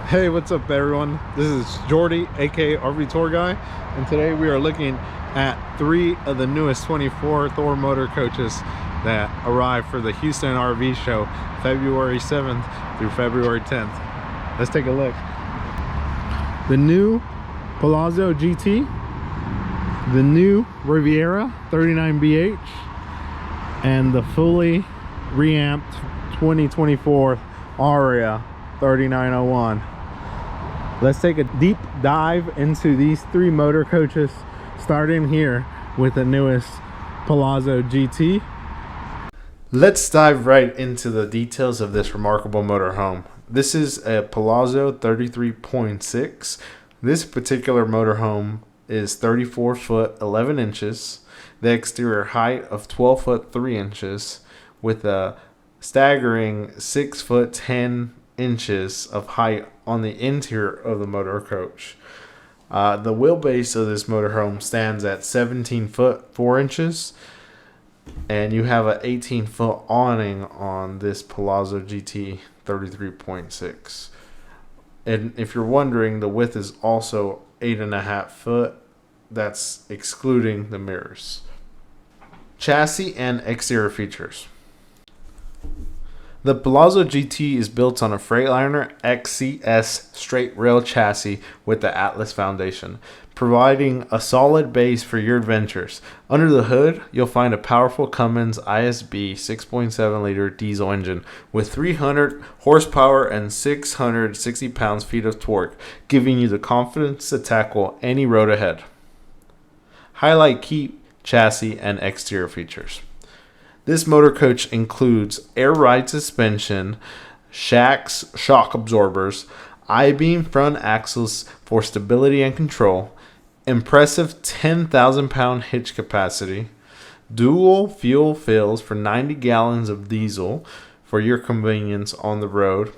Hey, what's up everyone? This is Jordy, aka RV Tour Guy, and today we are looking at 3 of the newest 24 Thor motor coaches that arrived for the Houston RV show February 7th through February 10th. Let's take a look. The new Palazzo GT, the new Riviera 39BH, and the fully reamped 2024 Aria 3901. Let's take a deep dive into these 3 motor coaches, starting here with the newest Palazzo GT. Let's dive right into the details of this remarkable motorhome. This is a Palazzo 33.6. This particular motorhome is 34 foot 11 inches, the exterior height of 12 foot 3 inches, with a staggering 6 foot 10 inches of height on the interior of the motor coach. The wheelbase of this motorhome stands at 17 foot 4 inches, and you have an 18 foot awning on this Palazzo GT 33.6. And if you're wondering, the width is also 8.5 foot. That's excluding the mirrors. Chassis and exterior features. The Palazzo GT is built on a Freightliner XCS straight rail chassis with the Atlas foundation, providing a solid base for your adventures. Under the hood, you'll find a powerful Cummins ISB 6.7 liter diesel engine with 300 horsepower and 660 pounds-feet of torque, giving you the confidence to tackle any road ahead. Highlight key chassis and exterior features. This motor coach includes air ride suspension, shacks shock absorbers, I-beam front axles for stability and control, impressive 10,000 pound hitch capacity, dual fuel fills for 90 gallons of diesel for your convenience on the road.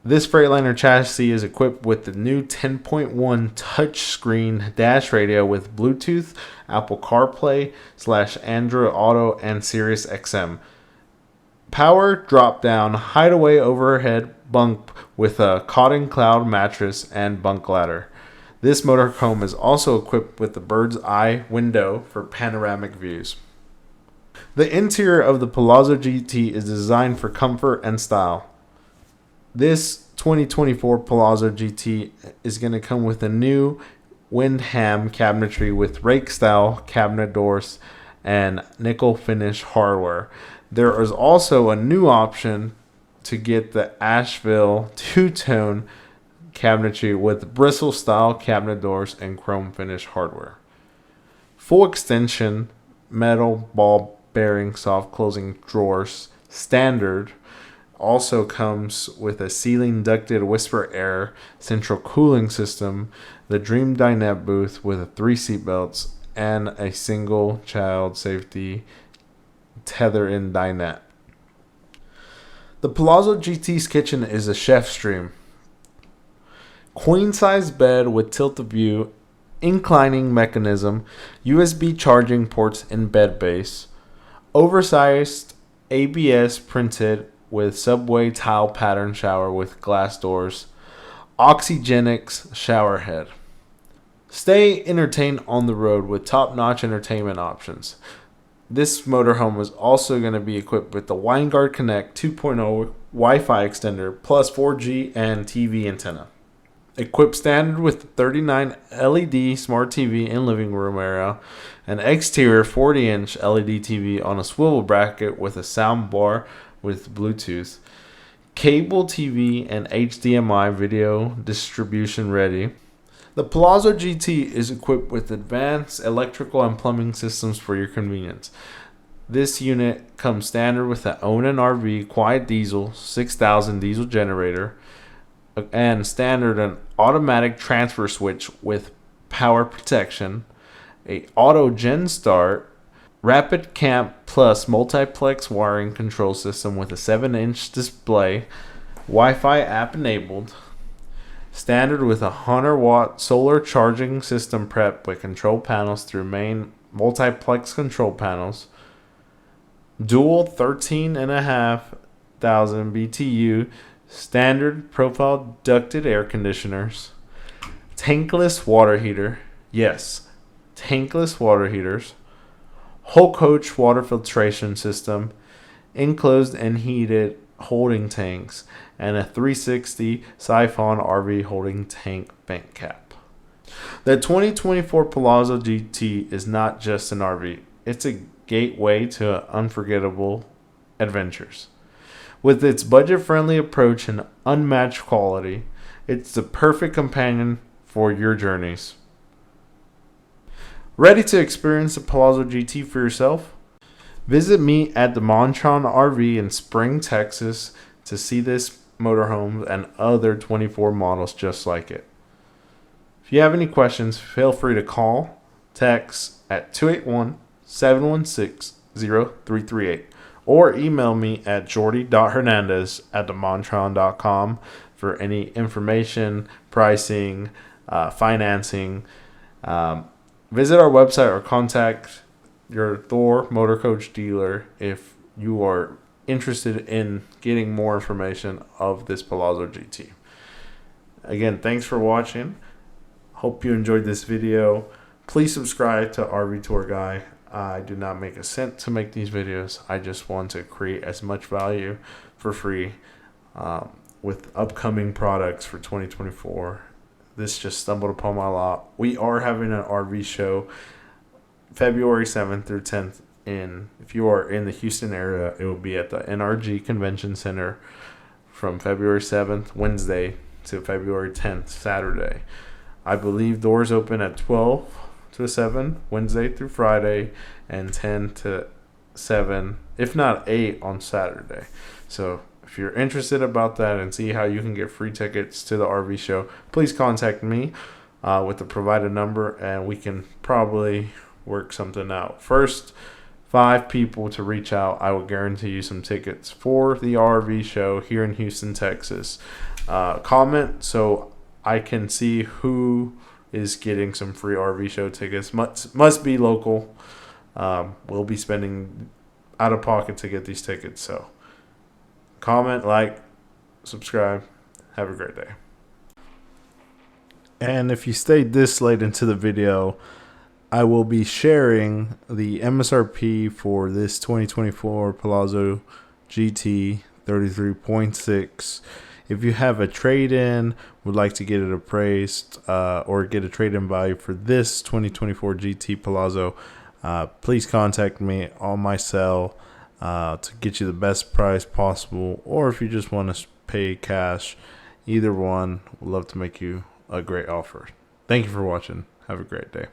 This Freightliner chassis is equipped with the new 10.1 touchscreen dash radio with Bluetooth, Apple CarPlay / Android Auto, and Sirius XM. Power drop-down hideaway overhead bunk with a cotton cloud mattress and bunk ladder. This motorhome is also equipped with the bird's eye window for panoramic views. The interior of the Palazzo GT is designed for comfort and style. This 2024 Palazzo GT is going to come with a new Windham cabinetry with rake style cabinet doors and nickel finish hardware. There is also a new option to get the Asheville two-tone cabinetry with bristle style cabinet doors and chrome finish hardware. Full extension metal ball bearing soft closing drawers standard also comes with a ceiling ducted whisper air central cooling system, the Dream Dinette booth with 3 seat belts, and a single child safety tether-in dinette. The Palazzo GT's kitchen is a chef's dream. Queen size bed with tilt-a-view, inclining mechanism, USB charging ports in bed base, oversized ABS printed with subway tile pattern shower with glass doors, Oxygenics shower head. Stay entertained on the road with top-notch entertainment options. This motorhome is also going to be equipped with the Winegard Connect 2.0 Wi-Fi extender plus 4G and TV antenna. Equipped standard with 39 LED smart TV in living room area, an exterior 40-inch LED TV on a swivel bracket with a sound bar with Bluetooth, cable TV and HDMI video distribution ready. The Palazzo GT is equipped with advanced electrical and plumbing systems for your convenience. This unit comes standard with an Onan RV quiet diesel 6000 diesel generator and standard an automatic transfer switch with power protection, a auto gen start, Rapid Camp Plus multiplex wiring control system with a 7-inch display, Wi-Fi app enabled, standard with a 100-watt solar charging system prep with control panels through main multiplex control panels, dual 13,500 BTU standard profile ducted air conditioners, tankless water heater, yes, tankless water heaters, whole coach water filtration system, enclosed and heated holding tanks, and a 360 siphon RV holding tank vent cap. The 2024 Palazzo GT is not just an RV, it's a gateway to unforgettable adventures. With its budget-friendly approach and unmatched quality, it's the perfect companion for your journeys. Ready to experience the Palazzo GT for yourself? Visit me at the Montron RV in Spring, Texas to see this motorhome and other 24 models just like it. If you have any questions, feel free to call, text at 281-716-0338 or email me at jordy.hernandez@themontron.com for any information, pricing, financing. Visit our website or contact your Thor Motor Coach dealer if you are interested in getting more information of this Palazzo GT. Again, thanks for watching. Hope you enjoyed this video. Please subscribe to RV Tour Guy. I do not make a cent to make these videos. I just want to create as much value for free with upcoming products for 2024. This just stumbled upon my lap. We are having an RV show February 7th through 10th. If you are in the Houston area, it will be at the NRG Convention Center from February 7th, Wednesday, to February 10th, Saturday. I believe doors open at 12 to 7, Wednesday through Friday, and 10 to 7, if not 8 on Saturday. So if you're interested about that and see how you can get free tickets to the RV show, please contact me with the provided number, and we can probably work something out. First 5 people to reach out, I will guarantee you some tickets for the RV show here in Houston, Texas. Comment so I can see who is getting some free RV show tickets. Must be local. We'll be spending out of pocket to get these tickets. So comment, like, subscribe. Have a great day. And if you stayed this late into the video, I will be sharing the MSRP for this 2024 Palazzo GT 33.6. If you have a trade-in, would like to get it appraised, or get a trade-in value for this 2024 GT Palazzo, please contact me on my cell to get you the best price possible. Or if you just want to pay cash, either one, we'd love to make you a great offer. Thank you for watching. Have a great day.